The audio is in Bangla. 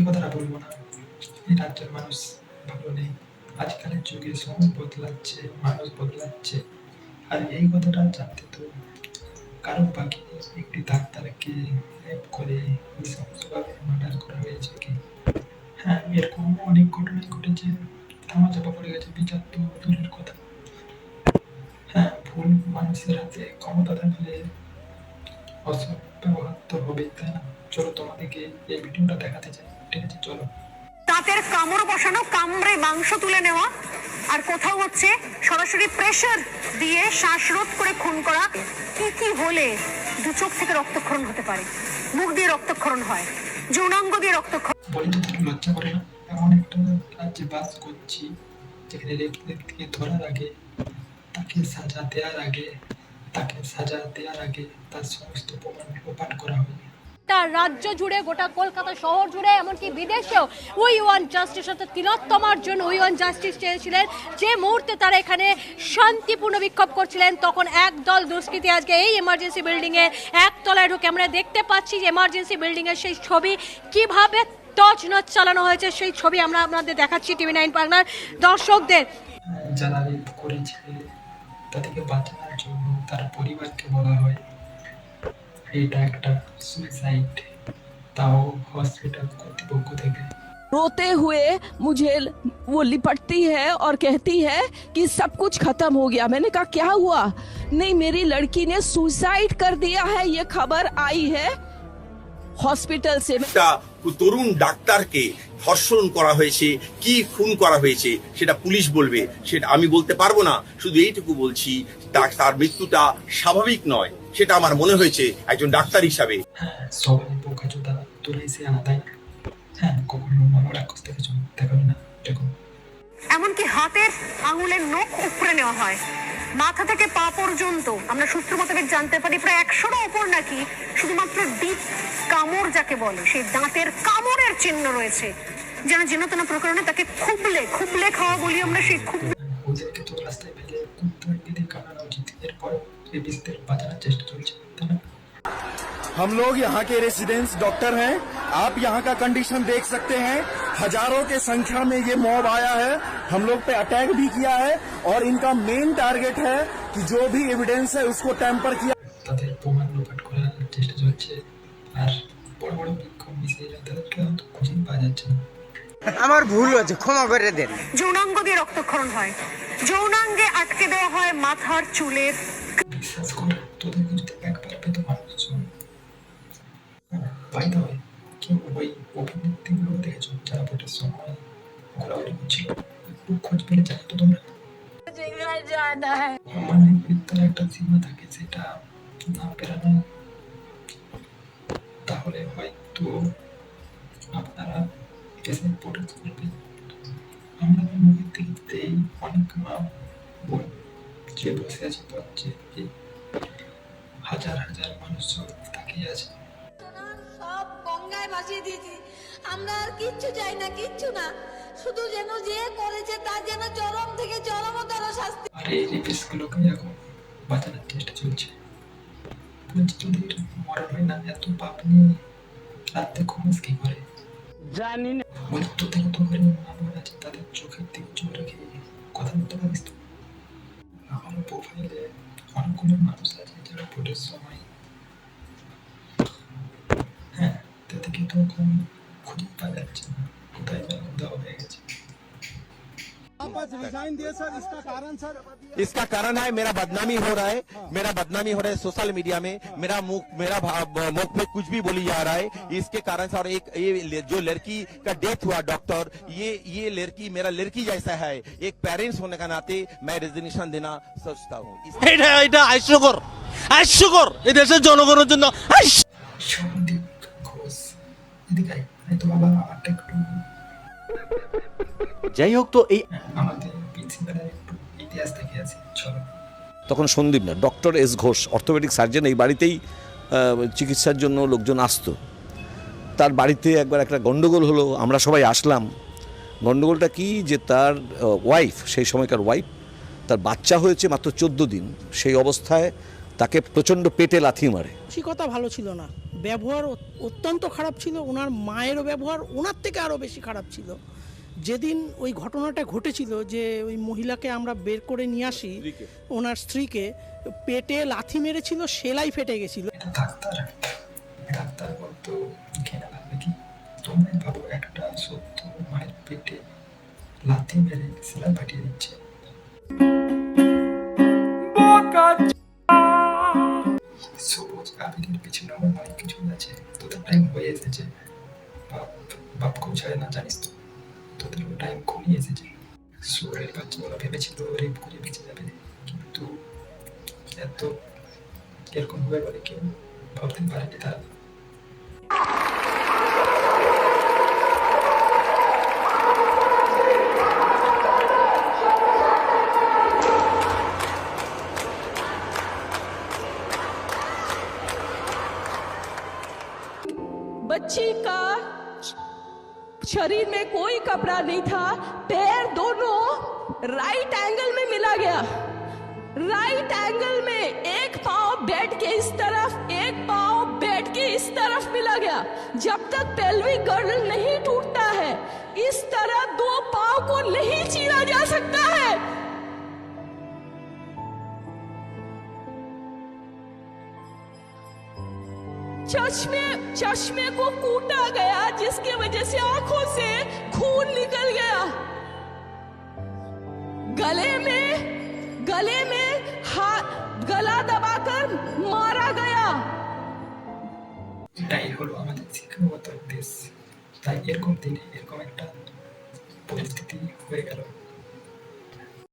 এই কথাটা বলবো না। এই রাজ্যের মানুষ ভালো নেই। আজকালের যুগে সময় বদলাচ্ছে, মানুষ বদলাচ্ছে। আর এই কথাটা জানতে তো কারণ বাকি একটি ডাক্তারকে রেপ করে নৃশংসভাবে মার্ডার করা হয়েছে কি? হ্যাঁ, এরকম অনেক ঘটনাই ঘটেছে। ধামাচাপা পড়ে গেছে, বিচার তো দূরের কথা। হ্যাঁ, ভুল মানুষের হাতে ক্ষমতা থাকলে অসৎ ব্যবহার তো হবেই, তাই না? চলো তোমাদেরকে এই ভিডিওটা দেখাতে চাই, ঠিক আছে? চলো। দাঁতের কামড় বসানো, কামড়ে মাংস তুলে নেওয়া, আর কোথাও হচ্ছে সরাসরি প্রেসার দিয়ে শ্বাসরোধ করে খুন করা। কি হলে দু চোখ থেকে রক্তক্ষরণ হতে পারে, মুখ দিয়ে রক্তক্ষরণ হয়, যৌনাঙ্গ দিয়ে রক্তক্ষরণ। বলি তো, তাকে লজ্জা করে না? এমন একটা রাজ্যে বাস করছি যেখানে রেপ ব্যক্তিকে ধরার আগে, তাকে সাজা দেওয়ার আগে তার সমস্ত প্রমাণ লোপাট করা হয়। রাজ্য জুড়ে, গোটা কলকাতা শহর জুড়ে, এমনকি বিদেশেও উই ওয়ান্ট জাস্টিস অর্থাৎ তিলোত্তমার জন্য উই ওয়ান্ট জাস্টিস চেয়েছিলেন। যে মুহূর্তে তারা এখানে শান্তিপূর্ণ বিক্ষোভ করছিলেন, তখন একদল দুষ্কৃতী আজকে এই এমার্জেন্সি বিল্ডিংয়ে একতলায় ঢুকে, আমরা দেখতে পাচ্ছি যে এমার্জেন্সি বিল্ডিংয়ের সেই ছবি কিভাবে তছনছ চালানো হয়েছে, সেই ছবি আমরা আপনাদের দেখাচ্ছি টিভি 9 বাংলার দর্শকদের। যারা রেপ করেছে তাদেরকে বাঁচানোর জন্য তার পরিবারকে বলা হয় এটা একটা সুইসাইড, তাও হসপিটাল কর্তৃপক্ষ থেকে। रोते हुए मुझे वो लिपटती है और कहती है कि सब कुछ खत्म हो गया। मैंने कहा क्या हुआ? नहीं, मेरी लड़की ने सुसाइड कर दिया है, ये खबर आई है हॉस्पिटल से। তরুণ ডাক্তারকে ধর্ষণ করা হয়েছে, কি খুন করা হয়েছে সেটা পুলিশ বলবে, সেটা আমি বলতে পারবো না। শুধু এইটুকু বলছি, তার মৃত্যুটা স্বাভাবিক নয়, সেটা আমার মনে হয়েছে একজন ডাক্তার হিসাবে। হ্যাঁ, সবাই বোকাচোদা, তোরাই সে আনা, তাই না? হ্যাঁ, কখনো মামার আকাশ দেখেছো? দেখাবে না, দেখো। এমনকি হাতের আঙুলের নখ উপড়ে নেওয়া হয়, মাথা থেকে পা পর্যন্ত। আমরা সূত্র মোতাবেক জানতে পারি প্রায় 100র উপর নাকি শুধুমাত্র ডিপ কামড় যাকে বলে, সেই দাঁতের কামড়ের চিহ্ন রয়েছে। যেন যেনতেন প্রকরণে তাকে খুবলে খাওয়া বলি আমরা, সেই খুবলে। ওদেরকে তো রাস্তায় ফেলে কুত্তার গিয়ে কাটানো উচিত। এরপর এই বিস্তার বাঁচানোর চেষ্টা চলছে, তাই না? हम लोग यहाँ के रेसिडेंट्स डॉक्टर हैं। आप यहाँ का कंडीशन देख सकते हैं। हजारों के संख्या में ये मॉब आया है, हम लोग पे अटैक भी किया है और इनका मेन टारगेट है कि जो भी एविडेंस है उसको टैंपर किया। তাদের প্রমাণ লোপাট করার চেষ্টা চলছে। আর বড় বড় বিক্ষোভ মিছিলে তাদেরকে হয়তো খুঁজে পাওয়া যাচ্ছে না। আমার ভুল হয়েছে, ক্ষমা করে দেন। যৌনাঙ্গ দিয়ে রক্তক্ষরণ হয়, যৌনাঙ্গে আটকে দেওয়া হয় মাথার চুলের। বিশ্বাস করে তোদেরকে যদি একবার পেতো মানুষজন বাইরে হয়, কেউ ওই অভিনেত্রীগুলো দেখেছো যারা ভোটের সময় ঘোরাঘুরি করছিল? একটু খোঁজ পেলে জানো তো তোমরা? মানে বিদ্যার একটা সীমা থাকে, সেটা না পেরানো তাহলে হয়তো আপনারা এসে প্রোটেক্ট করবেন। আমরা মুখের দিকতেই অনেক মা বোন যে বসে আছে পাচ্ছে, হাজার হাজার মানুষ তাকিয়ে আছে। সব গঙ্গায় ভাসিয়ে দিয়েছি আমরা, আর কিচ্ছু চাই না, কিচ্ছু না, শুধু যেন যে করেছে তার যেন চরম থেকে চরমতর শাস্তি। আর এই রেপিস্টগুলোকে এখন বাঁচানোর চেষ্টা চলছে। বলছি, যদি মরণ হয় না, এত পাপ নিয়ে রাত্রে ঘুমাস কি করে? জানি না। মৃত্যু থেকে তো করে মা বোন আছে, তাদের চোখের দিকে চোখ রেখে কথা বলতে পারিস তো? আমার প্রোফাইলে অনেকগুলো মানুষ আছে যারা ভোটের সময়, হ্যাঁ, তাদেরকে তো এখন খুঁজে পাওয়া যাচ্ছে না, কোথায় যেন দেওয়া হয়ে গেছে। इसका कारण है मेरा बदनामी हो रहा है, मेरा बदनामी हो रहा है सोशल मीडिया में, मेरा मुख पे कुछ भी बोली जा रहा है। इसके कारण से, और एक ये जो लड़की का डेथ हुआ डॉक्टर, ये लड़की मेरा लड़की जैसा है। एक पेरेंट्स होने का नाते मैं रेजिग्नेशन देना सोचता हूँ। এটা হাস্যকর এই দেশের জনগণের জন্য। সন্দীপ ঘোষ, এদিকে আয়। এই তো বাবা, আমারটা একটু, যাই হোক, তো এই আমাদের প্রিন্সিপালের একটু ইতিহাস থেকে আছে, চলো। তখন সন্দীপ না, doctor S Ghosh, orthopaedic surgeon, এই বাড়িতেই চিকিৎসার জন্য লোকজন আসতো। তার বাড়িতে একবার একটা গন্ডগোল হলো, আমরা সবাই আসলাম। গন্ডগোলটা কি, যে তার ওয়াইফ, সেই সময়কার ওয়াইফ, তার বাচ্চা হয়েছে মাত্র 14 দিন, সেই অবস্থায় তাকে প্রচণ্ড পেটে লাথি মারে। কথা ভালো ছিল না, ব্যবহার অত্যন্ত খারাপ ছিল, ওনার মায়েরও ব্যবহার ওনার থেকে আরও বেশি খারাপ ছিল। যেদিন ওই ঘটনাটা ঘটেছিল যে ওই মহিলাকে আমরা বের করে নিয়ে আসি, ওনার স্ত্রীকে পেটে লাথি মেরেছিল, সেলাই ফেটে গেছিল। ডাক্তার বলতো ঘেনা লাগবে কি? তোমরাই ভাবো, একটা সত্য মায়ের পেটে লাথি মেরে সেলাই পাঠিয়ে দিচ্ছে। সবুজ আবিরের পিছনে অনেক কিছু আছে। তোদের টাইম হয়ে এসেছে। বাপ খুব ছাড়ে না, জানিস তো? তোদের টাইম ঘনিয়ে এসেছে। শহরের বাচ্চাগুলো ভেবেছিল রেপ করে বেঁচে যাবে, কিন্তু এত এরকম হবে বলে কেউ ভাবতে পারেনি তারা। बच्ची का शरीर में कोई कपड़ा नहीं था, पैर दोनों राइट एंगल में मिला गया। राइट एंगल में एक पांव बेड के इस तरफ, एक पांव बेड के इस तरफ मिला गया। जब तक पेल्विक गर्डल नहीं टूटता है, इस तरह दो पांव को नहीं चीरा जा सकता है। चश्मे को कूटा गया, जिसकी वजह से आंखों से खून निकल गया। गले में हाथ गला दबाकर मारा गया। এটাই হলো আমাদের শিক্ষাগত দেশ। তাই এরকম দিনে এরকম একটা পরিস্থিতি হয়ে গেল।